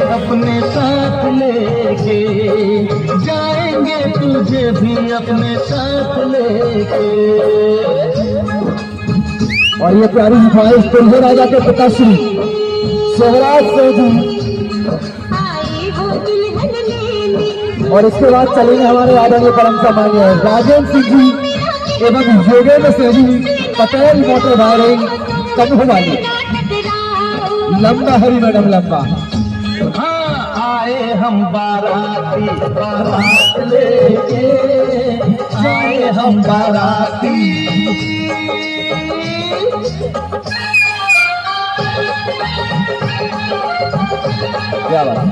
अपने साथ लेके जाएंगे, तुझे भी अपने साथ लेके। और ये प्यारी ख्वाहिश दुल्हे राजा के पिताश्री सोहराज सोजी, और इसके बाद चलेंगे हमारे आदरणीय परम सम्मानीय राजेंद्र सिंह जी एवं योगेंद्र सिंह जी पटेल मोटर वायरिंग कबू वाली। लंबा हरी मैडम लंबा। हाँ आए हम बाराती बारात लेके, आए हम बाराती। क्या बात।